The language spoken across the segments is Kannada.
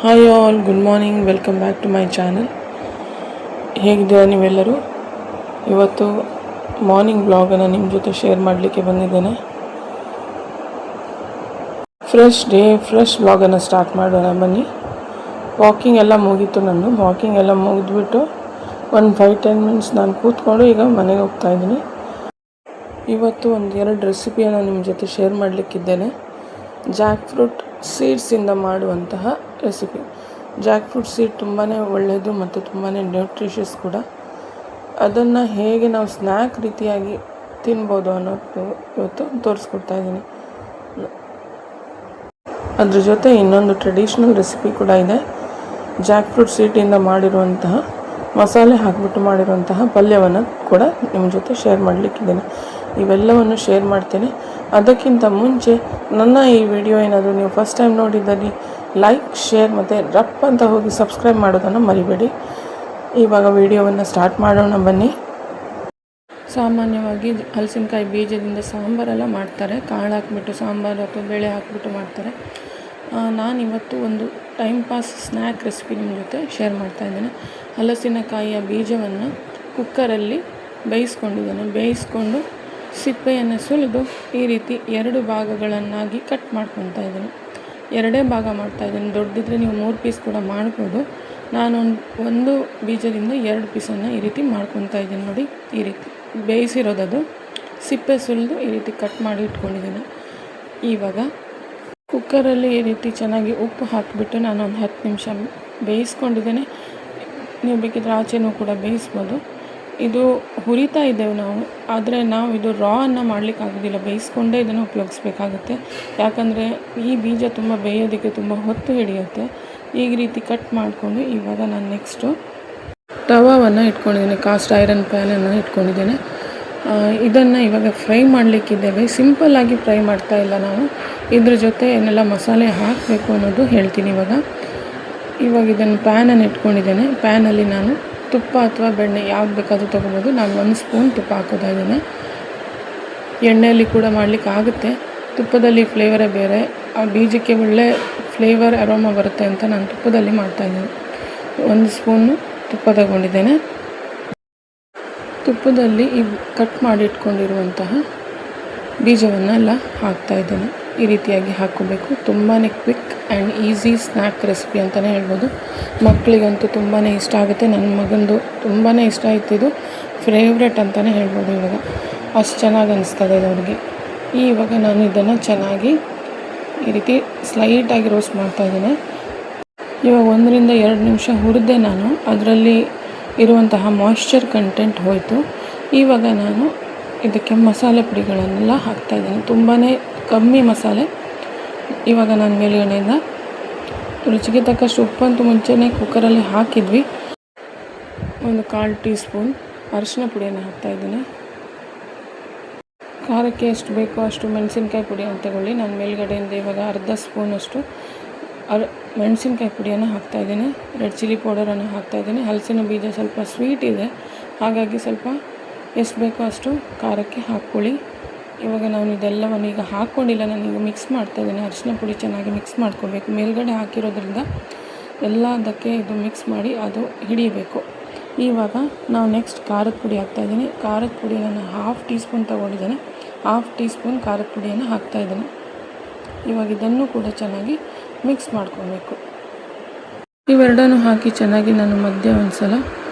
Hi all, good morning. Welcome back to my channel. ಹೇಗಿದ್ದೀರಾ ನೀವೆಲ್ಲರೂ? ಇವತ್ತು ಮಾರ್ನಿಂಗ್ ಬ್ಲಾಗನ್ನು ನಿಮ್ಮ ಜೊತೆ ಶೇರ್ ಮಾಡಲಿಕ್ಕೆ ಬಂದಿದ್ದೇನೆ. ಫ್ರೆಶ್ ಬ್ಲಾಗನ್ನು ಸ್ಟಾರ್ಟ್ ಮಾಡೋಣ ಬನ್ನಿ. ವಾಕಿಂಗ್ ಎಲ್ಲ ಮುಗೀತು. ವಾಕಿಂಗ್ ಎಲ್ಲ ಮುಗಿದ್ಬಿಟ್ಟು ಒಂದು 5-10 ಮಿನಿಟ್ಸ್ ನಾನು ಕೂತ್ಕೊಂಡು ಈಗ ಮನೆಗೆ ಹೋಗ್ತಾ ಇದ್ದೀನಿ. ಇವತ್ತು 1-2 ರೆಸಿಪಿಯನ್ನು ನಿಮ್ಮ ಜೊತೆ ಶೇರ್ ಮಾಡಲಿಕ್ಕಿದ್ದೇನೆ. ಜಾಕ್ ಫ್ರೂಟ್ ಸೀಡ್ಸಿಂದ ಮಾಡುವಂತಹ ರೆಸಿಪಿ. ಜಾಕ್ ಫ್ರೂಟ್ ಸೀಡ್ ತುಂಬಾ ಒಳ್ಳೆಯದು ಮತ್ತು ತುಂಬಾ ನ್ಯೂಟ್ರಿಷಿಯಸ್ ಕೂಡ. ಅದನ್ನು ಹೇಗೆ ನಾವು ಸ್ನ್ಯಾಕ್ ರೀತಿಯಾಗಿ ತಿನ್ಬೋದು ಅನ್ನೋದು ಇವತ್ತು ತೋರಿಸ್ಕೊಡ್ತಾ ಇದ್ದೀನಿ. ಅದ್ರ ಜೊತೆ ಇನ್ನೊಂದು ಟ್ರೆಡಿಷ್ನಲ್ ರೆಸಿಪಿ ಕೂಡ ಇದೆ. ಜಾಕ್ ಫ್ರೂಟ್ ಸೀಡಿಂದ ಮಾಡಿರುವಂತಹ ಮಸಾಲೆ ಹಾಕಿಬಿಟ್ಟು ಮಾಡಿರುವಂತಹ ಪಲ್ಯವನ್ನು ಕೂಡ ನಿಮ್ಮ ಜೊತೆ ಶೇರ್ ಮಾಡಲಿಕ್ಕಿದ್ದೇನೆ. ಇವೆಲ್ಲವನ್ನು ಶೇರ್ ಮಾಡ್ತೇನೆ. ಅದಕ್ಕಿಂತ ಮುಂಚೆ ನನ್ನ ಈ ವಿಡಿಯೋ ಏನಾದರೂ ನೀವು ಫಸ್ಟ್ ಟೈಮ್ ನೋಡಿದ್ದಲ್ಲಿ ಲೈಕ್, ಶೇರ್ ಮತ್ತು ರಪ್ ಅಂತ ಹೋಗಿ ಸಬ್ಸ್ಕ್ರೈಬ್ ಮಾಡೋದನ್ನು ಮರಿಬೇಡಿ. ಇವಾಗ ವಿಡಿಯೋವನ್ನು ಸ್ಟಾರ್ಟ್ ಮಾಡೋಣ ಬನ್ನಿ. ಸಾಮಾನ್ಯವಾಗಿ ಹಲಸಿನಕಾಯಿ ಬೀಜದಿಂದ ಸಾಂಬಾರೆಲ್ಲ ಮಾಡ್ತಾರೆ. ಕಾಳು ಹಾಕಿಬಿಟ್ಟು ಸಾಂಬಾರು ಅಥವಾ ಬೇಳೆ ಹಾಕಿಬಿಟ್ಟು ಮಾಡ್ತಾರೆ. ನಾನಿವತ್ತು ಒಂದು ಟೈಮ್ ಪಾಸ್ ಸ್ನ್ಯಾಕ್ ರೆಸಿಪಿ ನಿಮ್ಮ ಜೊತೆ ಶೇರ್ ಮಾಡ್ತಾಯಿದ್ದೇನೆ. ಹಲಸಿನಕಾಯಿಯ ಬೀಜವನ್ನು ಕುಕ್ಕರಲ್ಲಿ ಬೇಯಿಸ್ಕೊಂಡು ಸಿಪ್ಪೆಯನ್ನು ಸುಲಿದು ಈ ರೀತಿ 2 ಭಾಗಗಳನ್ನಾಗಿ ಕಟ್ ಮಾಡ್ಕೊತಾ ಇದ್ದೀನಿ. 2 ಭಾಗ ಮಾಡ್ತಾಯಿದ್ದೀನಿ. ದೊಡ್ಡದಿದ್ದರೆ ನೀವು 3 ಪೀಸ್ ಕೂಡ ಮಾಡ್ಬೋದು. ನಾನು ಒಂದು ಬೀಜದಿಂದ 2 ಪೀಸನ್ನು ಈ ರೀತಿ ಮಾಡ್ಕೊತಾ ಇದ್ದೀನಿ. ನೋಡಿ, ಈ ರೀತಿ ಬೇಯಿಸಿರೋದದು ಸಿಪ್ಪೆ ಸುಲಿದು ಈ ರೀತಿ ಕಟ್ ಮಾಡಿ ಇಟ್ಕೊಂಡಿದ್ದೀನಿ. ಇವಾಗ ಕುಕ್ಕರಲ್ಲಿ ಈ ರೀತಿ ಚೆನ್ನಾಗಿ ಉಪ್ಪು ಹಾಕಿಬಿಟ್ಟು ನಾನು ಒಂದು 10 ನಿಮಿಷ ಬೇಯಿಸ್ಕೊಂಡಿದ್ದೇನೆ. ನೀವು ಬೇಕಿದ್ರೆ ಆಚೆನೂ ಕೂಡ ಬೇಯಿಸ್ಬೋದು. ಇದು ಹುರಿತಾ ಇದ್ದೇವೆ ನಾವು, ಆದರೆ ನಾವು ಇದು ರಾ ಅನ್ನು ಮಾಡಲಿಕ್ಕಾಗೋದಿಲ್ಲ. ಬೇಯಿಸ್ಕೊಂಡೇ ಇದನ್ನು ಉಪಯೋಗಿಸ್ಬೇಕಾಗುತ್ತೆ. ಯಾಕಂದರೆ ಈ ಬೀಜ ತುಂಬ ಬೇಯೋದಕ್ಕೆ ತುಂಬ ಹೊತ್ತು ಹಿಡಿಯುತ್ತೆ. ಈ ರೀತಿ ಕಟ್ ಮಾಡಿಕೊಂಡು ಇವಾಗ ನಾನು ನೆಕ್ಸ್ಟು ತವಾವನ್ನು ಇಟ್ಕೊಂಡಿದ್ದೇನೆ. ಕಾಸ್ಟ್ ಐರನ್ ಪ್ಯಾನನ್ನು ಇಟ್ಕೊಂಡಿದ್ದೇನೆ. ಇದನ್ನು ಇವಾಗ ಫ್ರೈ ಮಾಡಲಿಕ್ಕಿದ್ದೇವೆ. ಸಿಂಪಲ್ಲಾಗಿ ಫ್ರೈ ಮಾಡ್ತಾ ಇಲ್ಲ ನಾನು. ಇದ್ರ ಜೊತೆ ಏನೆಲ್ಲ ಮಸಾಲೆ ಹಾಕಬೇಕು ಅನ್ನೋದು ಹೇಳ್ತೀನಿ ಇವಾಗ ಇದನ್ನು ಪ್ಯಾನನ್ನು ಇಟ್ಕೊಂಡಿದ್ದೇನೆ. ಪ್ಯಾನಲ್ಲಿ ನಾನು ತುಪ್ಪ ಅಥವಾ ಬೆಣ್ಣೆ ಯಾವ್ದು ಬೇಕಾದರೂ ತೊಗೋಬೋದು. ನಾನು 1 ಸ್ಪೂನ್ ತುಪ್ಪ ಹಾಕೋತಾ ಇದ್ದೇನೆ. ಎಣ್ಣೆಯಲ್ಲಿ ಕೂಡ ಮಾಡಲಿಕ್ಕೆ ಆಗುತ್ತೆ. ತುಪ್ಪದಲ್ಲಿ ಫ್ಲೇವರೇ ಬೇರೆ. ಆ ಬೀಜಕ್ಕೆ ಒಳ್ಳೆ ಫ್ಲೇವರ್ ಅರೋಮಾ ಬರುತ್ತೆ ಅಂತ ನಾನು ತುಪ್ಪದಲ್ಲಿ ಮಾಡ್ತಾಯಿದ್ದೀನಿ. 1 ಸ್ಪೂನು ತುಪ್ಪ ತಗೊಂಡಿದ್ದೇನೆ. ತುಪ್ಪದಲ್ಲಿ ಈ ಕಟ್ ಮಾಡಿ ಇಟ್ಕೊಂಡಿರುವಂತಹ ಬೀಜವನ್ನೆಲ್ಲ ಹಾಕ್ತಾಯಿದ್ದೇನೆ. ಈ ರೀತಿಯಾಗಿ ಹಾಕ್ಕೋಬೇಕು. ತುಂಬಾ quick and easy snack recipe ಅಂತಲೇ ಹೇಳ್ಬೋದು. ಮಕ್ಕಳಿಗಂತೂ ತುಂಬಾ ಇಷ್ಟ ಆಗುತ್ತೆ. ನನ್ನ ಮಗಂದು ತುಂಬಾ ಇಷ್ಟ ಆಯ್ತಿದ್ದು. ಫೇವ್ರೆಟ್ ಅಂತಲೇ ಹೇಳ್ಬೋದು. ಇವಾಗ ಅಷ್ಟು ಚೆನ್ನಾಗಿ ಅನಿಸ್ತದೆ ಇದು ಅವ್ರಿಗೆ. ಇವಾಗ ನಾನು ಇದನ್ನು ಚೆನ್ನಾಗಿ ಈ ರೀತಿ ಸ್ಲೈಟಾಗಿ ರೋಸ್ಟ್ ಮಾಡ್ತಾಯಿದ್ದೇನೆ. ಇವಾಗ 1-2 ನಿಮಿಷ ಹುರಿದೆ ನಾನು. ಅದರಲ್ಲಿ ಇರುವಂತಹ ಮಾಯ್ಶ್ಚರ್ ಕಂಟೆಂಟ್ ಹೋಯಿತು. ಇವಾಗ ನಾನು ಇದಕ್ಕೆ ಮಸಾಲೆ ಪುಡಿಗಳನ್ನೆಲ್ಲ ಹಾಕ್ತಾಯಿದ್ದೀನಿ. ತುಂಬಾ ಕಮ್ಮಿ ಮಸಾಲೆ. ಇವಾಗ ನಾನು ಮೇಲ್ಗಡೆಯಿಂದ ರುಚಿಗೆ ತಕ್ಕಷ್ಟು ಉಪ್ಪಂತೂ ಮುಂಚೆನೇ ಕುಕ್ಕರಲ್ಲಿ ಹಾಕಿದ್ವಿ. ಒಂದು 1/4 ಟೀ ಸ್ಪೂನ್ ಅರಿಶಿನ ಪುಡಿಯನ್ನು ಹಾಕ್ತಾಯಿದ್ದೀನಿ. ಖಾರಕ್ಕೆ ಎಷ್ಟು ಬೇಕೋ ಅಷ್ಟು ಮೆಣಸಿನ್ಕಾಯಿ ಪುಡಿಯನ್ನು ತಗೊಳ್ಳಿ. ನಾನು ಮೇಲ್ಗಡೆಯಿಂದ ಇವಾಗ ಅರ್ಧ ಸ್ಪೂನಷ್ಟು ಮೆಣಸಿನ್ಕಾಯಿ ಪುಡಿಯನ್ನು ಹಾಕ್ತಾಯಿದ್ದೀನಿ. ರೆಡ್ ಚಿಲ್ಲಿ ಪೌಡರನ್ನು ಹಾಕ್ತಾಯಿದ್ದೀನಿ. ಹಲಸಿನ ಬೀಜ ಸ್ವಲ್ಪ ಸ್ವೀಟ್ ಇದೆ, ಹಾಗಾಗಿ ಸ್ವಲ್ಪ ಎಷ್ಟು ಬೇಕೋ ಅಷ್ಟು ಖಾರಕ್ಕೆ ಹಾಕ್ಕೊಳ್ಳಿ. ಇವಾಗ ನಾನು ಇದೆಲ್ಲವನ್ನು ಈಗ ಹಾಕ್ಕೊಂಡಿಲ್ಲ, ನಾನೀಗ ಮಿಕ್ಸ್ ಮಾಡ್ತಾಯಿದ್ದೀನಿ. ಅರಿಶಿನ ಪುಡಿ ಚೆನ್ನಾಗಿ ಮಿಕ್ಸ್ ಮಾಡ್ಕೋಬೇಕು. ಮೇಲ್ಗಡೆ ಹಾಕಿರೋದ್ರಿಂದ ಎಲ್ಲದಕ್ಕೆ ಇದು ಮಿಕ್ಸ್ ಮಾಡಿ ಅದು ಹಿಡಿಬೇಕು. ಇವಾಗ ನಾವು ನೆಕ್ಸ್ಟ್ ಖಾರದ ಪುಡಿ ಹಾಕ್ತಾಯಿದ್ದೀನಿ. ಖಾರದ ಪುಡಿ ನಾನು 1/2 ಟೀ ಸ್ಪೂನ್ ತೊಗೊಂಡಿದ್ದೇನೆ. 1/2 ಟೀ ಸ್ಪೂನ್ ಖಾರದ ಪುಡಿಯನ್ನು ಹಾಕ್ತಾಯಿದ್ದೀನಿ. ಇವಾಗ ಇದನ್ನು ಕೂಡ ಚೆನ್ನಾಗಿ ಮಿಕ್ಸ್ ಮಾಡ್ಕೋಬೇಕು. ಇವೆರಡನ್ನು ಹಾಕಿ ಚೆನ್ನಾಗಿ ನಾನು ಮಧ್ಯೆ ಒಂದು ಸಲ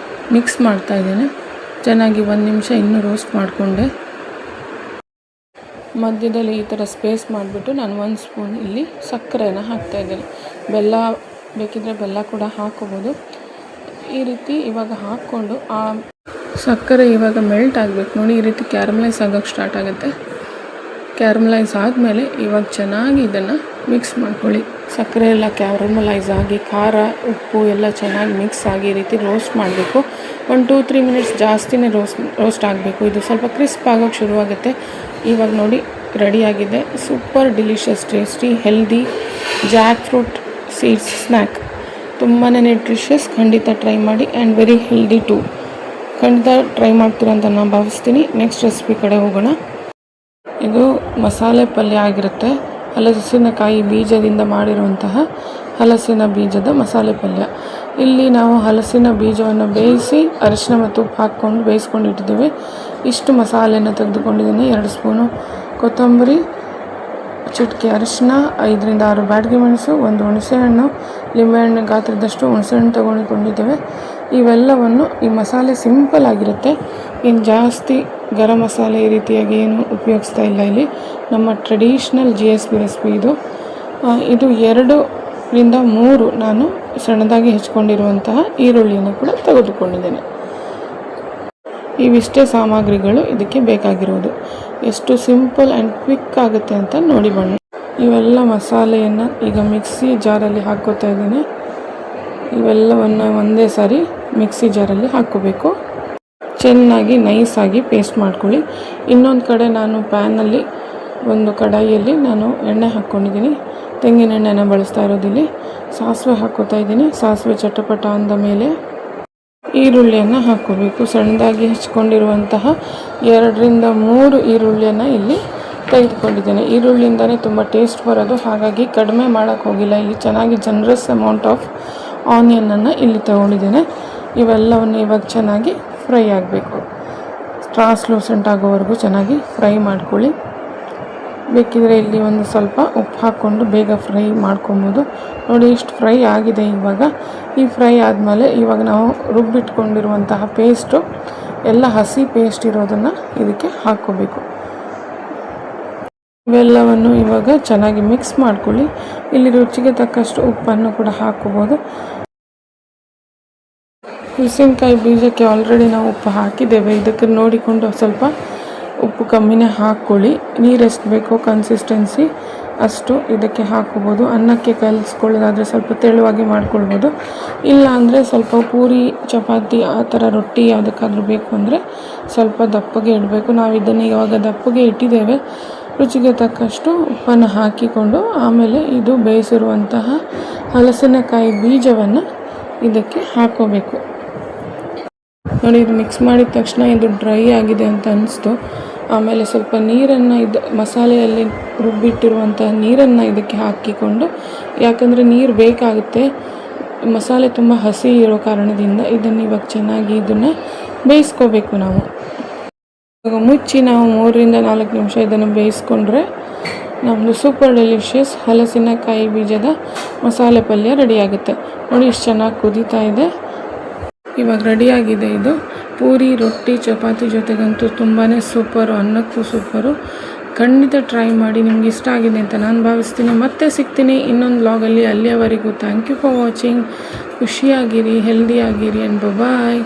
ಮಿಕ್ಸ್ ಮಾಡ್ತಾಯಿದ್ದೇನೆ. ಚೆನ್ನಾಗಿ 1 ನಿಮಿಷ ಇನ್ನೂ ರೋಸ್ಟ್ ಮಾಡಿಕೊಂಡೆ. ಮಧ್ಯದಲ್ಲಿ ಈ ಥರ ಸ್ಪೇಸ್ ಮಾಡಿಬಿಟ್ಟು ನಾನು 1 ಸ್ಪೂನ್ ಇಲ್ಲಿ ಸಕ್ಕರೆಯನ್ನು ಹಾಕ್ತಾಯಿದ್ದೇನೆ. ಬೆಲ್ಲ ಬೇಕಿದ್ದರೆ ಬೆಲ್ಲ ಕೂಡ ಹಾಕ್ಕೋಬೋದು. ಈ ರೀತಿ ಇವಾಗ ಹಾಕ್ಕೊಂಡು ಆ ಸಕ್ಕರೆ ಇವಾಗ ಮೆಲ್ಟ್ ಆಗಬೇಕು. ನೋಡಿ, ಈ ರೀತಿ ಕ್ಯಾರಮಲೈಸ್ ಆಗೋಕ್ಕೆ ಸ್ಟಾರ್ಟ್ ಆಗುತ್ತೆ. ಕ್ಯಾರಮಲೈಸ್ ಆದಮೇಲೆ ಇವಾಗ ಚೆನ್ನಾಗಿ ಇದನ್ನು ಮಿಕ್ಸ್ ಮಾಡ್ಕೊಳ್ಳಿ. ಸಕ್ಕರೆ ಎಲ್ಲ ಕ್ಯಾರಮಲೈಸ್ ಆಗಿ ಖಾರ ಉಪ್ಪು ಎಲ್ಲ ಚೆನ್ನಾಗಿ ಮಿಕ್ಸ್ ಆಗಿ ಈ ರೀತಿ ರೋಸ್ಟ್ ಮಾಡಬೇಕು. 1-2-3 ಮಿನಿಟ್ಸ್ ಜಾಸ್ತಿನೇ ರೋಸ್ಟ್ ಆಗಬೇಕು. ಇದು ಸ್ವಲ್ಪ ಕ್ರಿಸ್ಪ್ ಆಗೋಕ್ಕೆ ಶುರುವಾಗುತ್ತೆ. ಇವಾಗ ನೋಡಿ, ರೆಡಿಯಾಗಿದೆ. Super delicious, tasty, healthy Jack fruit seeds snack. ತುಂಬಾ ನ್ಯೂಟ್ರಿಷಿಯಸ್. ಖಂಡಿತ ಟ್ರೈ ಮಾಡಿ ಆ್ಯಂಡ್ ವೆರಿ ಹೆಲ್ದಿ ಟು. ಖಂಡಿತ ಟ್ರೈ ಮಾಡ್ತೀರ ಅಂತ ನಾನು ಭಾವಿಸ್ತೀನಿ. ನೆಕ್ಸ್ಟ್ ರೆಸಿಪಿ ಕಡೆ ಹೋಗೋಣ. ಇದು ಮಸಾಲೆ ಪಲ್ಯ ಆಗಿರುತ್ತೆ. ಹಲಸಿನಕಾಯಿ ಬೀಜದಿಂದ ಮಾಡಿರುವಂತಹ ಹಲಸಿನ ಬೀಜದ ಮಸಾಲೆ ಪಲ್ಯ. ಇಲ್ಲಿ ನಾವು ಹಲಸಿನ ಬೀಜವನ್ನು ಬೇಯಿಸಿ ಅರಿಶಿನ ಮತ್ತು ಉಪ್ಪು ಹಾಕ್ಕೊಂಡು ಬೇಯಿಸ್ಕೊಂಡು ಇಟ್ಟಿದ್ದೀವಿ. ಇಷ್ಟು ಮಸಾಲೆಯನ್ನು ತೆಗೆದುಕೊಂಡಿದ್ದೀನಿ. 2 ಸ್ಪೂನು ಕೊತ್ತಂಬರಿ, ಚಿಟಿಕೆ ಅರಿಶಿನ, 5ರಿಂದ 6 ಬ್ಯಾಡಗಿ ಮೆಣಸು, 1 ಹುಣಸೆಹಣ್ಣು, ಲಿಂಬೆಹಣ್ಣು ಗಾತ್ರದಷ್ಟು ಹುಣಸೆಹಣ್ಣು ತಗೊಂಡಿದ್ದೇವೆ. ಇವೆಲ್ಲವನ್ನು, ಈ ಮಸಾಲೆ ಸಿಂಪಲ್ ಆಗಿರುತ್ತೆ, ಇನ್ನು ಜಾಸ್ತಿ ಗರಂ ಮಸಾಲೆ ಈ ರೀತಿಯಾಗಿ ಏನು ಉಪಯೋಗಿಸ್ತಾ ಇಲ್ಲ. ಇಲ್ಲಿ ನಮ್ಮ ಟ್ರೆಡಿಷ್ನಲ್ GSB ರೆಸಿಪಿ ಇದು. 2ರಿಂದ 3 ನಾನು ಸಣ್ಣದಾಗಿ ಹೆಚ್ಕೊಂಡಿರುವಂತಹ ಈರುಳ್ಳಿಯನ್ನು ಕೂಡ ತೆಗೆದುಕೊಂಡಿದ್ದೇನೆ. ಇವಿಷ್ಟೇ ಸಾಮಗ್ರಿಗಳು ಇದಕ್ಕೆ ಬೇಕಾಗಿರುವುದು. ಎಷ್ಟು ಸಿಂಪಲ್ ಆ್ಯಂಡ್ ಕ್ವಿಕ್ ಆಗುತ್ತೆ ಅಂತ ನೋಡಿ ಬನ್ನಿ. ಇವೆಲ್ಲ ಮಸಾಲೆಯನ್ನು ಈಗ ಮಿಕ್ಸಿ ಜಾರಲ್ಲಿ ಹಾಕ್ಕೋತಾ ಇದ್ದೀನಿ. ಇವೆಲ್ಲವನ್ನು ಒಂದೇ ಸಾರಿ ಮಿಕ್ಸಿ ಜಾರಲ್ಲಿ ಹಾಕ್ಕೋಬೇಕು. ಚೆನ್ನಾಗಿ ನೈಸಾಗಿ ಪೇಸ್ಟ್ ಮಾಡ್ಕೊಳ್ಳಿ. ಇನ್ನೊಂದು ಕಡೆ ನಾನು ಪ್ಯಾನಲ್ಲಿ ಒಂದು ಕಡಾಯಿಯಲ್ಲಿ ನಾನು ಎಣ್ಣೆ ಹಾಕ್ಕೊಂಡಿದ್ದೀನಿ. ತೆಂಗಿನ ಎಣ್ಣೆನ ಬಳಸ್ತಾ ಇರೋದಿಲ್ಲಿ. ಸಾಸಿವೆ ಹಾಕ್ಕೋತಾ ಇದ್ದೀನಿ. ಸಾಸಿವೆ ಚಟಪಟ ಅಂದ ಮೇಲೆ ಈರುಳ್ಳಿಯನ್ನು ಹಾಕ್ಕೋಬೇಕು. ಸಣ್ಣದಾಗಿ ಹೆಚ್ಕೊಂಡಿರುವಂತಹ 2ರಿಂದ 3 ಈರುಳ್ಳಿಯನ್ನು ಇಲ್ಲಿ ತೆಗೆದುಕೊಂಡಿದ್ದೇನೆ. ಈರುಳ್ಳಿಯಿಂದನೇ ತುಂಬ ಟೇಸ್ಟ್ ಬರೋದು, ಹಾಗಾಗಿ ಕಡಿಮೆ ಮಾಡೋಕ್ಕೆ ಹೋಗಿಲ್ಲ. ಇಲ್ಲಿ ಚೆನ್ನಾಗಿ ಜನರಸ್ ಅಮೌಂಟ್ ಆಫ್ ಆನಿಯನನ್ನು ಇಲ್ಲಿ ತಗೊಂಡಿದ್ದೇನೆ. ಇವೆಲ್ಲವನ್ನು ಇವಾಗ ಚೆನ್ನಾಗಿ ಫ್ರೈ ಆಗಬೇಕು. ಟ್ರಾನ್ಸ್ಲೂಸೆಂಟ್ ಆಗೋವರೆಗೂ ಚೆನ್ನಾಗಿ ಫ್ರೈ ಮಾಡ್ಕೊಳ್ಳಿ. ಬೇಕಿದ್ರೆ ಇಲ್ಲಿ ಒಂದು ಸ್ವಲ್ಪ ಉಪ್ಪು ಹಾಕ್ಕೊಂಡು ಬೇಗ ಫ್ರೈ ಮಾಡ್ಕೊಬೋದು. ನೋಡಿ, ಇಷ್ಟು ಫ್ರೈ ಆಗಿದೆ. ಈ ಫ್ರೈ ಆದಮೇಲೆ ಇವಾಗ ನಾವು ರುಬ್ಬಿಟ್ಕೊಂಡಿರುವಂತಹ ಪೇಸ್ಟು, ಎಲ್ಲ ಹಸಿ ಪೇಸ್ಟ್ ಇರೋದನ್ನು ಇದಕ್ಕೆ ಹಾಕ್ಕೋಬೇಕು. ಇವೆಲ್ಲವನ್ನು ಇವಾಗ ಚೆನ್ನಾಗಿ ಮಿಕ್ಸ್ ಮಾಡ್ಕೊಳ್ಳಿ. ಇಲ್ಲಿ ರುಚಿಗೆ ತಕ್ಕಷ್ಟು ಉಪ್ಪನ್ನು ಕೂಡ ಹಾಕ್ಕೋಬೋದು. ಮೆಣಸಿನ್ಕಾಯಿ ಬೀಜಕ್ಕೆ ಆಲ್ರೆಡಿ ನಾವು ಉಪ್ಪು ಹಾಕಿದ್ದೇವೆ. ಇದಕ್ಕೆ ನೋಡಿಕೊಂಡು ಸ್ವಲ್ಪ ಉಪ್ಪು ಕಮ್ಮಿನೇ ಹಾಕ್ಕೊಳ್ಳಿ. ನೀರು ಎಷ್ಟು ಬೇಕೋ ಕನ್ಸಿಸ್ಟೆನ್ಸಿ ಅಷ್ಟು ಇದಕ್ಕೆ ಹಾಕ್ಕೋಬೋದು. ಅನ್ನಕ್ಕೆ ಕಲಿಸ್ಕೊಳ್ಳೋದಾದರೆ ಸ್ವಲ್ಪ ತೆಳುವಾಗಿ ಮಾಡ್ಕೊಳ್ಬೋದು. ಇಲ್ಲ ಅಂದರೆ ಸ್ವಲ್ಪ ಪೂರಿ, ಚಪಾತಿ ಆ ಥರ ರೊಟ್ಟಿ ಯಾವುದಕ್ಕಾದ್ರೂ ಬೇಕು ಅಂದರೆ ಸ್ವಲ್ಪ ದಪ್ಪಗೆ ಇಡಬೇಕು. ನಾವು ಇದನ್ನು ಇವಾಗ ದಪ್ಪಗೆ ಇಟ್ಟಿದ್ದೇವೆ. ರುಚಿಗೆ ತಕ್ಕಷ್ಟು ಉಪ್ಪನ್ನು ಹಾಕಿಕೊಂಡು ಆಮೇಲೆ ಇದು ಬೇಯಿಸಿರುವಂತಹ ಹಲಸಿನಕಾಯಿ ಬೀಜವನ್ನು ಇದಕ್ಕೆ ಹಾಕ್ಕೋಬೇಕು. ನೋಡಿ, ಇದು ಮಿಕ್ಸ್ ಮಾಡಿದ ತಕ್ಷಣ ಇದು ಡ್ರೈ ಆಗಿದೆ ಅಂತ ಅನಿಸ್ತು. ಆಮೇಲೆ ಸ್ವಲ್ಪ ನೀರನ್ನು, ಇದು ಮಸಾಲೆಯಲ್ಲಿ ರುಬ್ಬಿಟ್ಟಿರುವಂತಹ ನೀರನ್ನು ಇದಕ್ಕೆ ಹಾಕಿಕೊಂಡು, ಯಾಕಂದರೆ ನೀರು ಬೇಕಾಗುತ್ತೆ, ಮಸಾಲೆ ತುಂಬ ಹಸಿ ಇರೋ ಕಾರಣದಿಂದ ಇದನ್ನು ಇವಾಗ ಚೆನ್ನಾಗಿ ಇದನ್ನು ಬೇಯಿಸ್ಕೋಬೇಕು. ನಾವು ಇವಾಗ ಮುಚ್ಚಿ ನಾವು 3ರಿಂದ 4 ನಿಮಿಷ ಇದನ್ನು ಬೇಯಿಸ್ಕೊಂಡ್ರೆ ನಮ್ಮದು ಸೂಪರ್ ಡೆಲಿಷಿಯಸ್ ಹಲಸಿನಕಾಯಿ ಬೀಜದ ಮಸಾಲೆ ಪಲ್ಯ ರೆಡಿಯಾಗುತ್ತೆ. ನೋಡಿ, ಇಷ್ಟು ಚೆನ್ನಾಗಿ ಕುದೀತಾ ಇದೆ. ಇವಾಗ ರೆಡಿಯಾಗಿದೆ. ಇದು ಪೂರಿ, ರೊಟ್ಟಿ, ಚಪಾತಿ ಜೊತೆಗಂತೂ ತುಂಬಾ ಸೂಪರು, ಅನ್ನಕ್ಕೂ ಸೂಪರು. ಖಂಡಿತ ಟ್ರೈ ಮಾಡಿ. ನಿಮ್ಗೆ ಇಷ್ಟ ಆಗಿದೆ ಅಂತ ನಾನು ಭಾವಿಸ್ತೀನಿ. ಮತ್ತೆ ಸಿಗ್ತೀನಿ ಇನ್ನೊಂದು ವ್ಲಾಗಲ್ಲಿ. ಅಲ್ಲಿಯವರೆಗೂ ಥ್ಯಾಂಕ್ ಯು ಫಾರ್ ವಾಚಿಂಗ್. ಖುಷಿಯಾಗಿರಿ, ಹೆಲ್ದಿಯಾಗಿರಿ, ಆ್ಯಂಡ್ ಬಾಯ್.